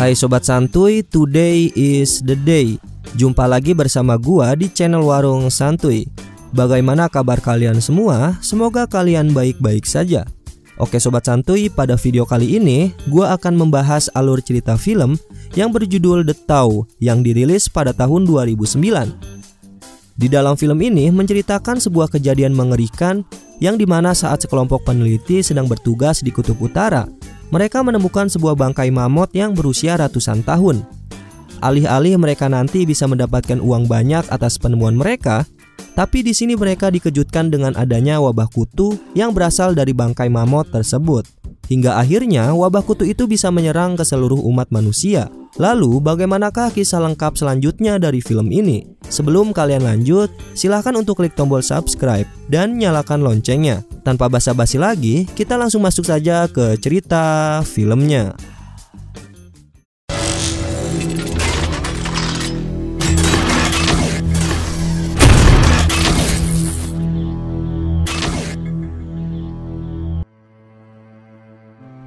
Hai Sobat Santuy, today is the day. Jumpa lagi bersama gua di channel Warung Santuy. Bagaimana kabar kalian semua? Semoga kalian baik-baik saja. Oke Sobat Santuy, pada video kali ini gua akan membahas alur cerita film yang berjudul The Thaw yang dirilis pada tahun 2009. Di dalam film ini menceritakan sebuah kejadian mengerikan yang dimana saat sekelompok peneliti sedang bertugas di Kutub Utara, mereka menemukan sebuah bangkai mamut yang berusia ratusan tahun. Alih-alih mereka nanti bisa mendapatkan uang banyak atas penemuan mereka, tapi di sini mereka dikejutkan dengan adanya wabah kutu yang berasal dari bangkai mamut tersebut. Hingga akhirnya wabah kutu itu bisa menyerang ke seluruh umat manusia. Lalu bagaimanakah kisah lengkap selanjutnya dari film ini? Sebelum kalian lanjut, silahkan untuk klik tombol subscribe dan nyalakan loncengnya. Tanpa basa-basi lagi, kita langsung masuk saja ke cerita filmnya.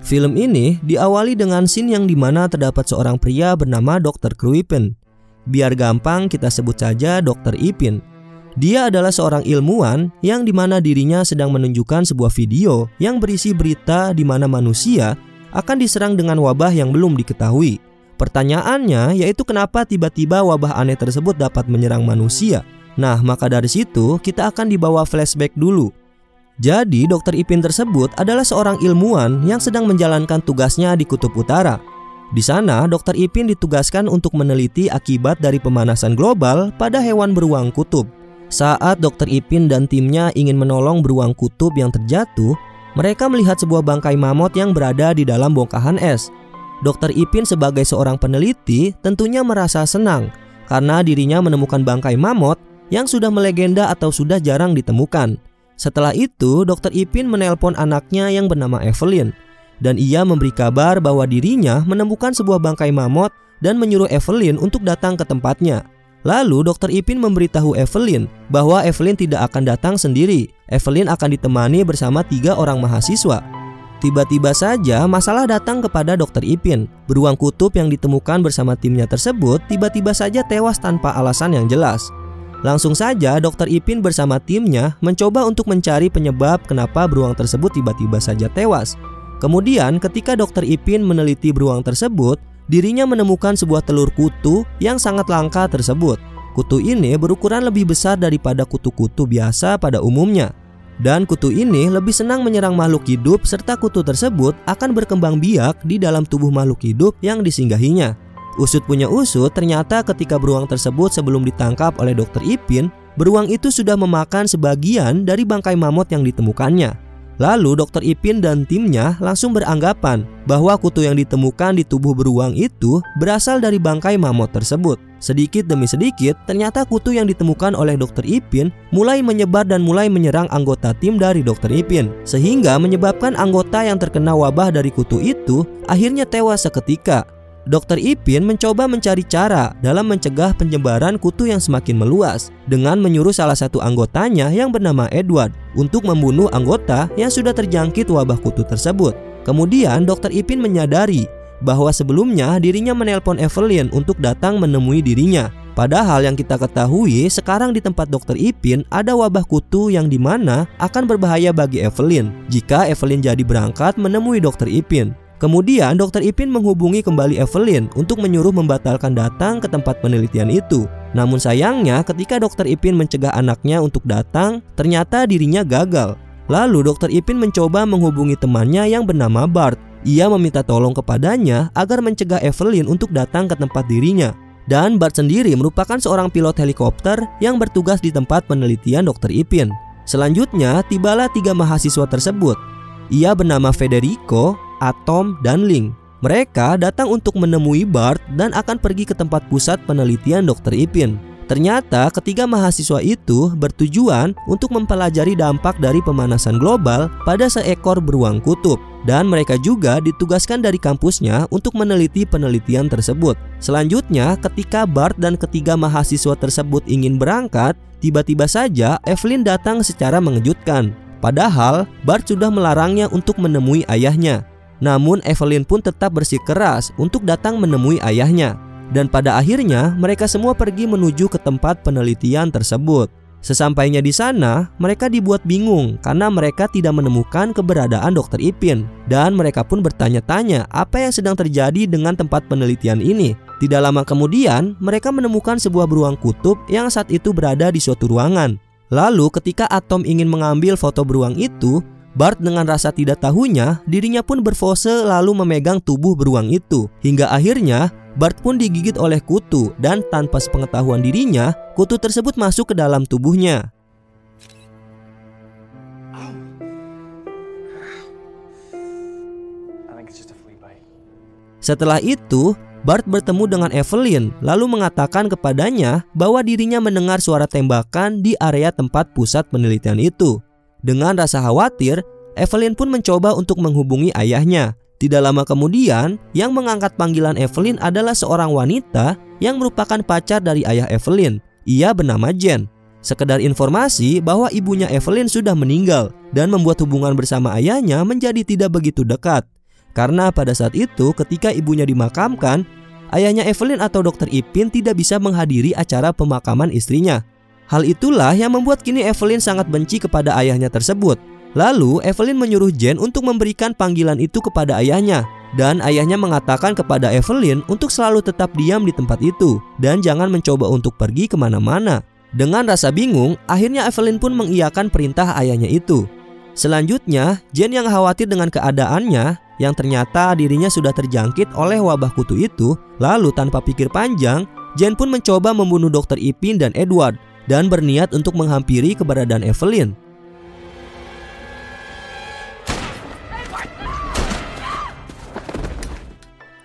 Film ini diawali dengan scene yang dimana terdapat seorang pria bernama Dr. Kruipen. Biar gampang kita sebut saja Dr. Ipin. Dia adalah seorang ilmuwan yang dimana dirinya sedang menunjukkan sebuah video yang berisi berita di mana manusia akan diserang dengan wabah yang belum diketahui. Pertanyaannya yaitu kenapa tiba-tiba wabah aneh tersebut dapat menyerang manusia. Nah, maka dari situ kita akan dibawa flashback dulu. Jadi Dr. Ipin tersebut adalah seorang ilmuwan yang sedang menjalankan tugasnya di Kutub Utara. Di sana Dr. Ipin ditugaskan untuk meneliti akibat dari pemanasan global pada hewan beruang kutub. Saat Dr. Ipin dan timnya ingin menolong beruang kutub yang terjatuh, mereka melihat sebuah bangkai mamut yang berada di dalam bongkahan es. Dr. Ipin sebagai seorang peneliti tentunya merasa senang karena dirinya menemukan bangkai mamut yang sudah melegenda atau sudah jarang ditemukan. Setelah itu, Dr. Ipin menelpon anaknya yang bernama Evelyn, dan ia memberi kabar bahwa dirinya menemukan sebuah bangkai mamut dan menyuruh Evelyn untuk datang ke tempatnya. Lalu Dr. Ipin memberitahu Evelyn bahwa Evelyn tidak akan datang sendiri. Evelyn akan ditemani bersama 3 orang mahasiswa. Tiba-tiba saja masalah datang kepada Dr. Ipin. Beruang kutub yang ditemukan bersama timnya tersebut tiba-tiba saja tewas tanpa alasan yang jelas. Langsung saja Dr. Ipin bersama timnya mencoba untuk mencari penyebab kenapa beruang tersebut tiba-tiba saja tewas. Kemudian ketika Dr. Ipin meneliti beruang tersebut, dirinya menemukan sebuah telur kutu yang sangat langka tersebut. Kutu ini berukuran lebih besar daripada kutu-kutu biasa pada umumnya. Dan kutu ini lebih senang menyerang makhluk hidup serta kutu tersebut akan berkembang biak di dalam tubuh makhluk hidup yang disinggahinya. Usut punya usut, ternyata ketika beruang tersebut sebelum ditangkap oleh Dr. Ipin, beruang itu sudah memakan sebagian dari bangkai mamut yang ditemukannya. Lalu Dr. Ipin dan timnya langsung beranggapan bahwa kutu yang ditemukan di tubuh beruang itu berasal dari bangkai mamut tersebut. Sedikit demi sedikit, ternyata kutu yang ditemukan oleh Dr. Ipin mulai menyebar dan mulai menyerang anggota tim dari Dr. Ipin, sehingga menyebabkan anggota yang terkena wabah dari kutu itu akhirnya tewas seketika. Dr. Ipin mencoba mencari cara dalam mencegah penyebaran kutu yang semakin meluas dengan menyuruh salah satu anggotanya yang bernama Edward untuk membunuh anggota yang sudah terjangkit wabah kutu tersebut. Kemudian Dr. Ipin menyadari bahwa sebelumnya dirinya menelpon Evelyn untuk datang menemui dirinya. Padahal yang kita ketahui sekarang di tempat Dr. Ipin ada wabah kutu yang dimana akan berbahaya bagi Evelyn jika Evelyn jadi berangkat menemui Dr. Ipin. Kemudian Dr. Ipin menghubungi kembali Evelyn untuk menyuruh membatalkan datang ke tempat penelitian itu. Namun sayangnya ketika Dr. Ipin mencegah anaknya untuk datang, ternyata dirinya gagal. Lalu Dr. Ipin mencoba menghubungi temannya yang bernama Bart. Ia meminta tolong kepadanya agar mencegah Evelyn untuk datang ke tempat dirinya. Dan Bart sendiri merupakan seorang pilot helikopter yang bertugas di tempat penelitian Dr. Ipin. Selanjutnya tibalah 3 mahasiswa tersebut. Ia bernama Federico, Atom, dan Link. Mereka datang untuk menemui Bart dan akan pergi ke tempat pusat penelitian Dr. Ipin. Ternyata ketiga mahasiswa itu bertujuan untuk mempelajari dampak dari pemanasan global pada seekor beruang kutub. Dan mereka juga ditugaskan dari kampusnya untuk meneliti penelitian tersebut. Selanjutnya ketika Bart dan ketiga mahasiswa tersebut ingin berangkat, tiba-tiba saja Evelyn datang secara mengejutkan. Padahal Bart sudah melarangnya untuk menemui ayahnya. Namun Evelyn pun tetap bersikeras untuk datang menemui ayahnya. Dan pada akhirnya mereka semua pergi menuju ke tempat penelitian tersebut. Sesampainya di sana, mereka dibuat bingung karena mereka tidak menemukan keberadaan Dr. Ipin. Dan mereka pun bertanya-tanya apa yang sedang terjadi dengan tempat penelitian ini. Tidak lama kemudian, mereka menemukan sebuah beruang kutub yang saat itu berada di suatu ruangan. Lalu ketika Atom ingin mengambil foto beruang itu, Bart dengan rasa tidak tahunya, dirinya pun berpose lalu memegang tubuh beruang itu. Hingga akhirnya, Bart pun digigit oleh kutu dan tanpa sepengetahuan dirinya, kutu tersebut masuk ke dalam tubuhnya. Setelah itu, Bart bertemu dengan Evelyn lalu mengatakan kepadanya bahwa dirinya mendengar suara tembakan di area tempat pusat penelitian itu. Dengan rasa khawatir, Evelyn pun mencoba untuk menghubungi ayahnya. Tidak lama kemudian, yang mengangkat panggilan Evelyn adalah seorang wanita yang merupakan pacar dari ayah Evelyn. Ia bernama Jen. Sekedar informasi bahwa ibunya Evelyn sudah meninggal dan membuat hubungan bersama ayahnya menjadi tidak begitu dekat. Karena pada saat itu ketika ibunya dimakamkan, ayahnya Evelyn atau Dr. Ipin tidak bisa menghadiri acara pemakaman istrinya. Hal itulah yang membuat kini Evelyn sangat benci kepada ayahnya tersebut. Lalu Evelyn menyuruh Jen untuk memberikan panggilan itu kepada ayahnya. Dan ayahnya mengatakan kepada Evelyn untuk selalu tetap diam di tempat itu dan jangan mencoba untuk pergi kemana-mana. Dengan rasa bingung, akhirnya Evelyn pun mengiyakan perintah ayahnya itu. Selanjutnya, Jen yang khawatir dengan keadaannya, yang ternyata dirinya sudah terjangkit oleh wabah kutu itu, lalu tanpa pikir panjang, Jen pun mencoba membunuh Dr. Ipin dan Edward dan berniat untuk menghampiri keberadaan Evelyn.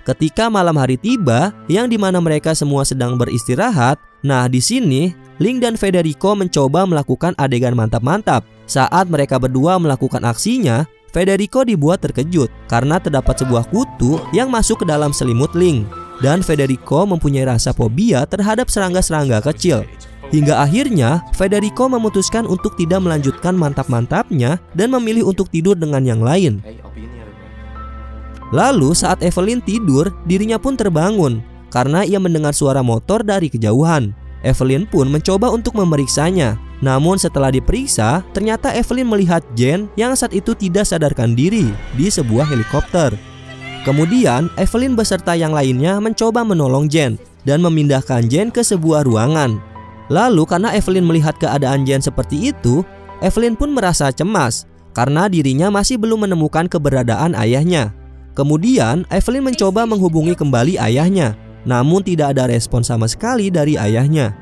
Ketika malam hari tiba, yang dimana mereka semua sedang beristirahat, nah di sini Link dan Federico mencoba melakukan adegan mantap-mantap. Saat mereka berdua melakukan aksinya, Federico dibuat terkejut karena terdapat sebuah kutu yang masuk ke dalam selimut Link. Dan Federico mempunyai rasa fobia terhadap serangga-serangga kecil. Hingga akhirnya Federico memutuskan untuk tidak melanjutkan mantap-mantapnya dan memilih untuk tidur dengan yang lain. Lalu saat Evelyn tidur, dirinya pun terbangun karena ia mendengar suara motor dari kejauhan. Evelyn pun mencoba untuk memeriksanya. Namun setelah diperiksa, ternyata Evelyn melihat Jen yang saat itu tidak sadarkan diri di sebuah helikopter. Kemudian Evelyn beserta yang lainnya mencoba menolong Jen dan memindahkan Jen ke sebuah ruangan. Lalu karena Evelyn melihat keadaan Jen seperti itu, Evelyn pun merasa cemas karena dirinya masih belum menemukan keberadaan ayahnya. Kemudian Evelyn mencoba menghubungi kembali ayahnya, namun tidak ada respon sama sekali dari ayahnya.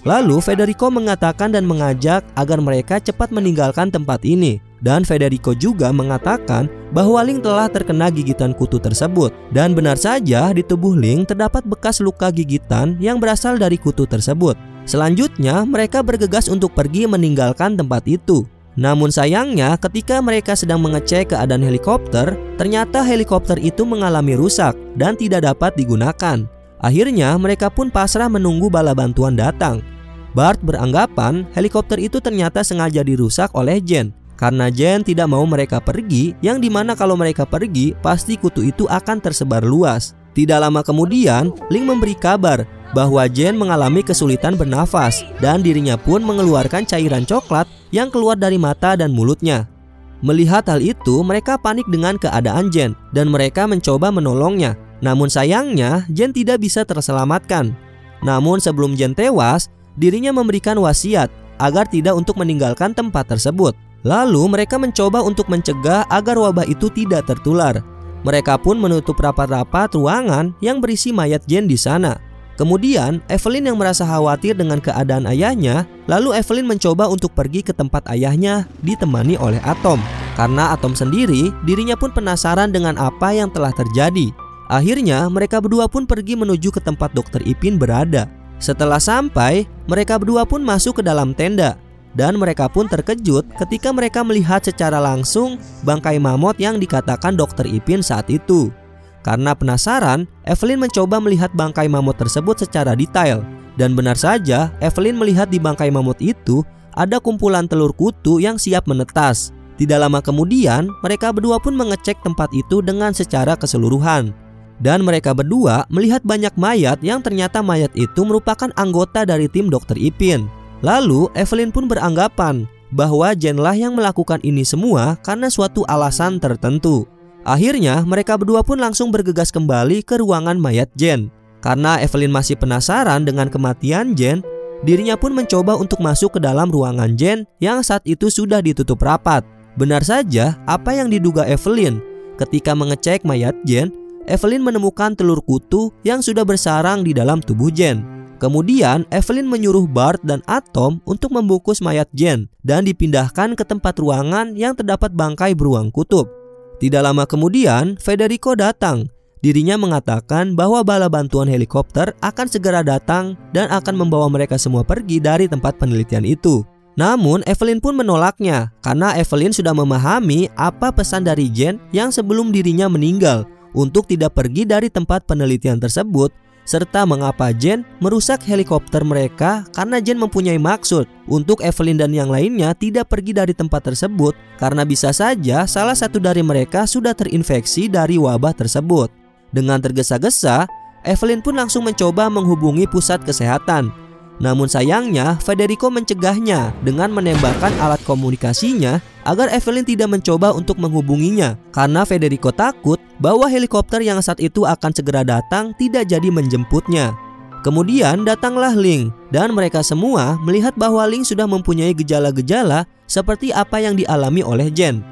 Lalu Federico mengatakan dan mengajak agar mereka cepat meninggalkan tempat ini. Dan Federico juga mengatakan bahwa Link telah terkena gigitan kutu tersebut. Dan benar saja di tubuh Link terdapat bekas luka gigitan yang berasal dari kutu tersebut. Selanjutnya mereka bergegas untuk pergi meninggalkan tempat itu. Namun sayangnya ketika mereka sedang mengecek keadaan helikopter, ternyata helikopter itu mengalami rusak dan tidak dapat digunakan. Akhirnya mereka pun pasrah menunggu bala bantuan datang. Bart beranggapan helikopter itu ternyata sengaja dirusak oleh Jen karena Jen tidak mau mereka pergi, yang dimana kalau mereka pergi pasti kutu itu akan tersebar luas. Tidak lama kemudian Link memberi kabar bahwa Jen mengalami kesulitan bernafas dan dirinya pun mengeluarkan cairan coklat yang keluar dari mata dan mulutnya. Melihat hal itu, mereka panik dengan keadaan Jen dan mereka mencoba menolongnya. Namun sayangnya Jen tidak bisa terselamatkan. Namun sebelum Jen tewas, dirinya memberikan wasiat agar tidak untuk meninggalkan tempat tersebut. Lalu mereka mencoba untuk mencegah agar wabah itu tidak tertular. Mereka pun menutup rapat-rapat ruangan yang berisi mayat Jen di sana. Kemudian Evelyn yang merasa khawatir dengan keadaan ayahnya, lalu Evelyn mencoba untuk pergi ke tempat ayahnya ditemani oleh Atom. Karena Atom sendiri, dirinya pun penasaran dengan apa yang telah terjadi. Akhirnya mereka berdua pun pergi menuju ke tempat Dr. Ipin berada. Setelah sampai, mereka berdua pun masuk ke dalam tenda. Dan mereka pun terkejut ketika mereka melihat secara langsung bangkai mamut yang dikatakan Dr. Ipin saat itu. Karena penasaran, Evelyn mencoba melihat bangkai mamut tersebut secara detail. Dan benar saja, Evelyn melihat di bangkai mamut itu ada kumpulan telur kutu yang siap menetas. Tidak lama kemudian, mereka berdua pun mengecek tempat itu dengan secara keseluruhan. Dan mereka berdua melihat banyak mayat yang ternyata mayat itu merupakan anggota dari tim Dr. Ipin. Lalu Evelyn pun beranggapan bahwa Jane lah yang melakukan ini semua karena suatu alasan tertentu. Akhirnya mereka berdua pun langsung bergegas kembali ke ruangan mayat Jane. Karena Evelyn masih penasaran dengan kematian Jane, dirinya pun mencoba untuk masuk ke dalam ruangan Jane yang saat itu sudah ditutup rapat. Benar saja apa yang diduga Evelyn. Ketika mengecek mayat Jane, Evelyn menemukan telur kutu yang sudah bersarang di dalam tubuh Jane. Kemudian Evelyn menyuruh Bart dan Atom untuk membungkus mayat Jane dan dipindahkan ke tempat ruangan yang terdapat bangkai beruang kutub. Tidak lama kemudian Federico datang. Dirinya mengatakan bahwa bala bantuan helikopter akan segera datang dan akan membawa mereka semua pergi dari tempat penelitian itu. Namun Evelyn pun menolaknya karena Evelyn sudah memahami apa pesan dari Jane yang sebelum dirinya meninggal untuk tidak pergi dari tempat penelitian tersebut, serta mengapa Jane merusak helikopter mereka karena Jane mempunyai maksud untuk Evelyn dan yang lainnya tidak pergi dari tempat tersebut karena bisa saja salah satu dari mereka sudah terinfeksi dari wabah tersebut. Dengan tergesa-gesa, Evelyn pun langsung mencoba menghubungi pusat kesehatan. Namun sayangnya Federico mencegahnya dengan menembakkan alat komunikasinya agar Evelyn tidak mencoba untuk menghubunginya karena Federico takut bahwa helikopter yang saat itu akan segera datang tidak jadi menjemputnya. Kemudian datanglah Ling dan mereka semua melihat bahwa Ling sudah mempunyai gejala-gejala seperti apa yang dialami oleh Jane.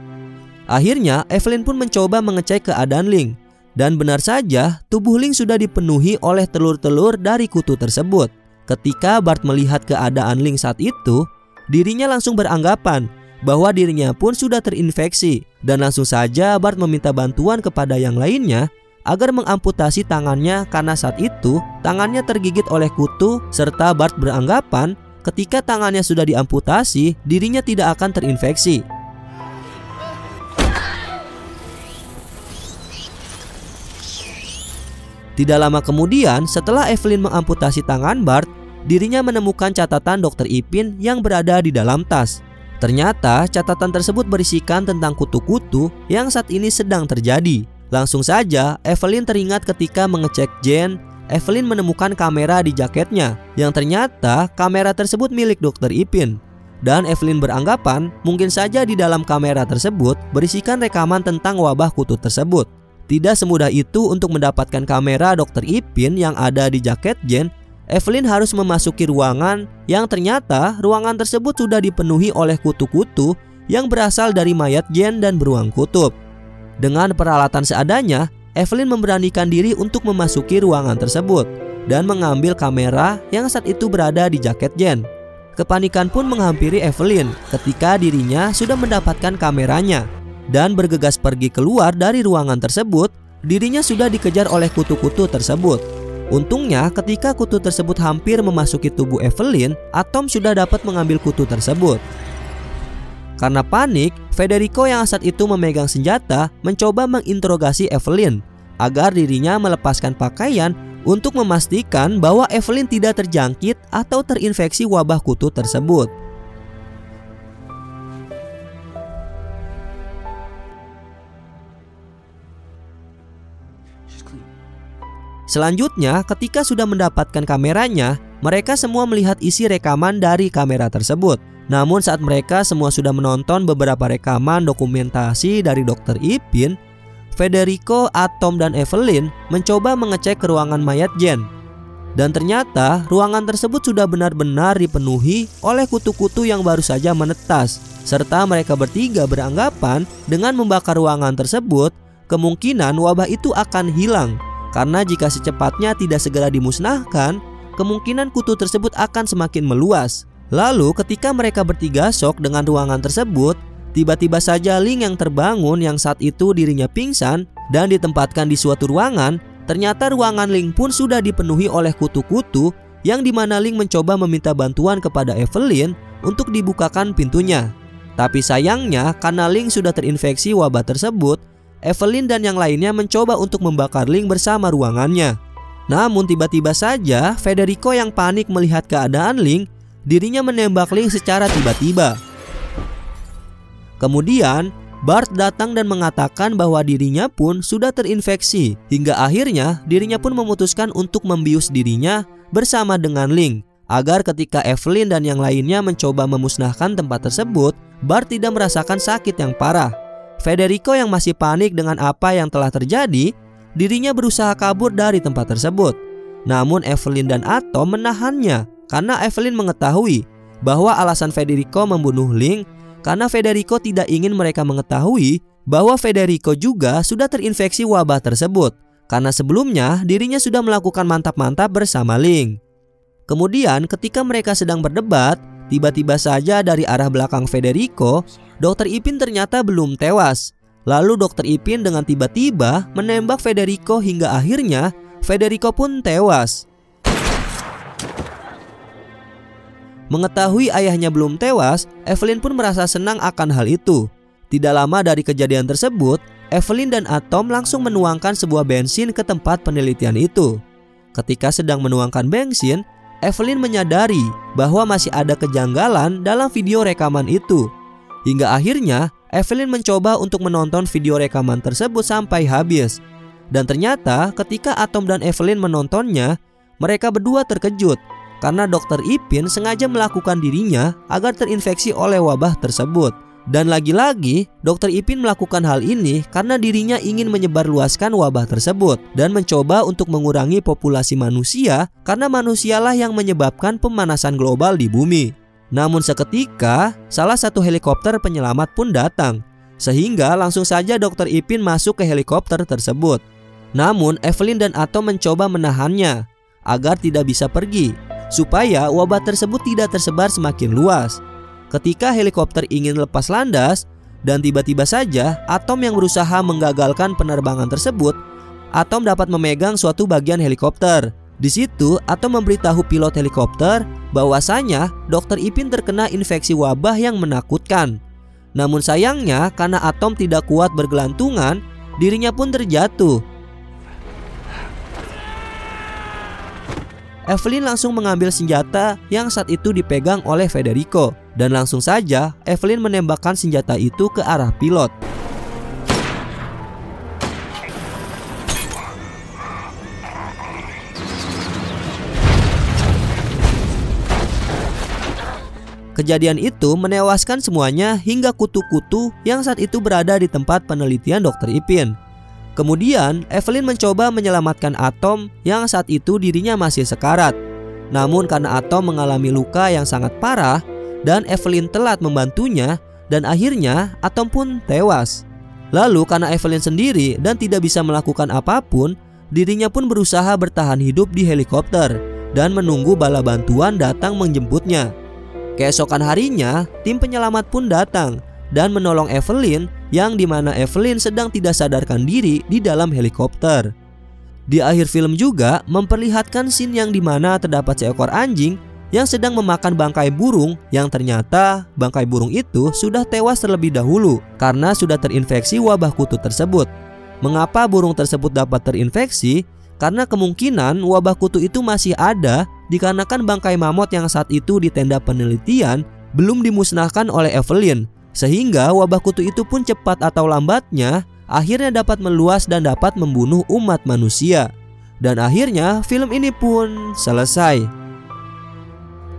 Akhirnya Evelyn pun mencoba mengecek keadaan Ling dan benar saja tubuh Ling sudah dipenuhi oleh telur-telur dari kutu tersebut. Ketika Bart melihat keadaan Ling saat itu, dirinya langsung beranggapan bahwa dirinya pun sudah terinfeksi dan langsung saja Bart meminta bantuan kepada yang lainnya agar mengamputasi tangannya karena saat itu tangannya tergigit oleh kutu serta Bart beranggapan ketika tangannya sudah diamputasi dirinya tidak akan terinfeksi. Tidak lama kemudian, setelah Evelyn mengamputasi tangan Bart, dirinya menemukan catatan Dr. Ipin yang berada di dalam tas. Ternyata catatan tersebut berisikan tentang kutu-kutu yang saat ini sedang terjadi. Langsung saja Evelyn teringat ketika mengecek Jane, Evelyn menemukan kamera di jaketnya yang ternyata kamera tersebut milik Dr. Ipin. Dan Evelyn beranggapan mungkin saja di dalam kamera tersebut berisikan rekaman tentang wabah kutu tersebut. Tidak semudah itu untuk mendapatkan kamera Dr. Ipin yang ada di jaket Jane. Evelyn harus memasuki ruangan yang ternyata ruangan tersebut sudah dipenuhi oleh kutu-kutu yang berasal dari mayat Jane dan beruang kutub. Dengan peralatan seadanya, Evelyn memberanikan diri untuk memasuki ruangan tersebut dan mengambil kamera yang saat itu berada di jaket Jane. Kepanikan pun menghampiri Evelyn ketika dirinya sudah mendapatkan kameranya. Dan bergegas pergi keluar dari ruangan tersebut, dirinya sudah dikejar oleh kutu-kutu tersebut. Untungnya ketika kutu tersebut hampir memasuki tubuh Evelyn, Atom sudah dapat mengambil kutu tersebut. Karena panik, Federico yang saat itu memegang senjata mencoba menginterogasi Evelyn agar dirinya melepaskan pakaian untuk memastikan bahwa Evelyn tidak terjangkit atau terinfeksi wabah kutu tersebut. Selanjutnya, ketika sudah mendapatkan kameranya, mereka semua melihat isi rekaman dari kamera tersebut. Namun saat mereka semua sudah menonton beberapa rekaman dokumentasi dari Dr. Ipin, Federico, Atom, dan Evelyn mencoba mengecek ke ruangan mayat Jane. Dan ternyata ruangan tersebut sudah benar-benar dipenuhi oleh kutu-kutu yang baru saja menetas. Serta mereka bertiga beranggapan dengan membakar ruangan tersebut, kemungkinan wabah itu akan hilang. Karena jika secepatnya tidak segera dimusnahkan, kemungkinan kutu tersebut akan semakin meluas. Lalu ketika mereka bertiga syok dengan ruangan tersebut, tiba-tiba saja Ling yang terbangun yang saat itu dirinya pingsan dan ditempatkan di suatu ruangan. Ternyata ruangan Ling pun sudah dipenuhi oleh kutu-kutu yang dimana Ling mencoba meminta bantuan kepada Evelyn untuk dibukakan pintunya. Tapi sayangnya karena Ling sudah terinfeksi wabah tersebut, Evelyn dan yang lainnya mencoba untuk membakar Ling bersama ruangannya. Namun tiba-tiba saja Federico yang panik melihat keadaan Ling, dirinya menembak Ling secara tiba-tiba. Kemudian Bart datang dan mengatakan bahwa dirinya pun sudah terinfeksi, hingga akhirnya dirinya pun memutuskan untuk membius dirinya bersama dengan Link, agar ketika Evelyn dan yang lainnya mencoba memusnahkan tempat tersebut, Bart tidak merasakan sakit yang parah. Federico yang masih panik dengan apa yang telah terjadi, dirinya berusaha kabur dari tempat tersebut. Namun Evelyn dan Atom menahannya karena Evelyn mengetahui bahwa alasan Federico membunuh Link karena Federico tidak ingin mereka mengetahui bahwa Federico juga sudah terinfeksi wabah tersebut, karena sebelumnya dirinya sudah melakukan mantap-mantap bersama Link. Kemudian ketika mereka sedang berdebat, tiba-tiba saja dari arah belakang Federico, Dr. Ipin ternyata belum tewas. Lalu Dr. Ipin dengan tiba-tiba menembak Federico hingga akhirnya Federico pun tewas. Mengetahui ayahnya belum tewas, Evelyn pun merasa senang akan hal itu. Tidak lama dari kejadian tersebut, Evelyn dan Atom langsung menuangkan sebuah bensin ke tempat penelitian itu. Ketika sedang menuangkan bensin, Evelyn menyadari bahwa masih ada kejanggalan dalam video rekaman itu. Hingga akhirnya, Evelyn mencoba untuk menonton video rekaman tersebut sampai habis. Dan ternyata ketika Atom dan Evelyn menontonnya, mereka berdua terkejut karena Dr. Ipin sengaja melakukan dirinya agar terinfeksi oleh wabah tersebut. Dan lagi-lagi Dr. Ipin melakukan hal ini karena dirinya ingin menyebarluaskan wabah tersebut dan mencoba untuk mengurangi populasi manusia, karena manusialah yang menyebabkan pemanasan global di bumi. Namun seketika salah satu helikopter penyelamat pun datang, sehingga langsung saja Dr. Ipin masuk ke helikopter tersebut. Namun Evelyn dan Atom mencoba menahannya agar tidak bisa pergi, supaya wabah tersebut tidak tersebar semakin luas. Ketika helikopter ingin lepas landas, dan tiba-tiba saja Atom yang berusaha menggagalkan penerbangan tersebut, Atom dapat memegang suatu bagian helikopter. Di situ Atom memberitahu pilot helikopter bahwasanya Dr. Ipin terkena infeksi wabah yang menakutkan. Namun sayangnya karena Atom tidak kuat bergelantungan, dirinya pun terjatuh. Evelyn langsung mengambil senjata yang saat itu dipegang oleh Federico, dan langsung saja Evelyn menembakkan senjata itu ke arah pilot. Kejadian itu menewaskan semuanya hingga kutu-kutu yang saat itu berada di tempat penelitian Dr. Ipin. Kemudian Evelyn mencoba menyelamatkan Atom yang saat itu dirinya masih sekarat. Namun karena Atom mengalami luka yang sangat parah dan Evelyn telat membantunya, dan akhirnya Atom pun tewas. Lalu karena Evelyn sendiri dan tidak bisa melakukan apapun, dirinya pun berusaha bertahan hidup di helikopter dan menunggu bala bantuan datang menjemputnya. Keesokan harinya, tim penyelamat pun datang dan menolong Evelyn, yang dimana Evelyn sedang tidak sadarkan diri di dalam helikopter. Di akhir film juga memperlihatkan scene yang dimana terdapat seekor anjing yang sedang memakan bangkai burung, yang ternyata bangkai burung itu sudah tewas terlebih dahulu karena sudah terinfeksi wabah kutu tersebut. Mengapa burung tersebut dapat terinfeksi? Karena kemungkinan wabah kutu itu masih ada dikarenakan bangkai mamut yang saat itu di tenda penelitian belum dimusnahkan oleh Evelyn, sehingga wabah kutu itu pun cepat atau lambatnya akhirnya dapat meluas dan dapat membunuh umat manusia. Dan akhirnya film ini pun selesai.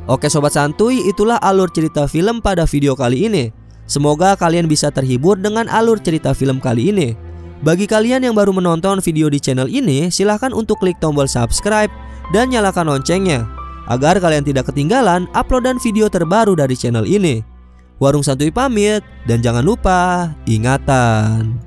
Oke sobat santuy, itulah alur cerita film pada video kali ini. Semoga kalian bisa terhibur dengan alur cerita film kali ini. Bagi kalian yang baru menonton video di channel ini, silahkan untuk klik tombol subscribe dan nyalakan loncengnya agar kalian tidak ketinggalan uploadan video terbaru dari channel ini. Warung Santuy pamit, dan jangan lupa ingatan.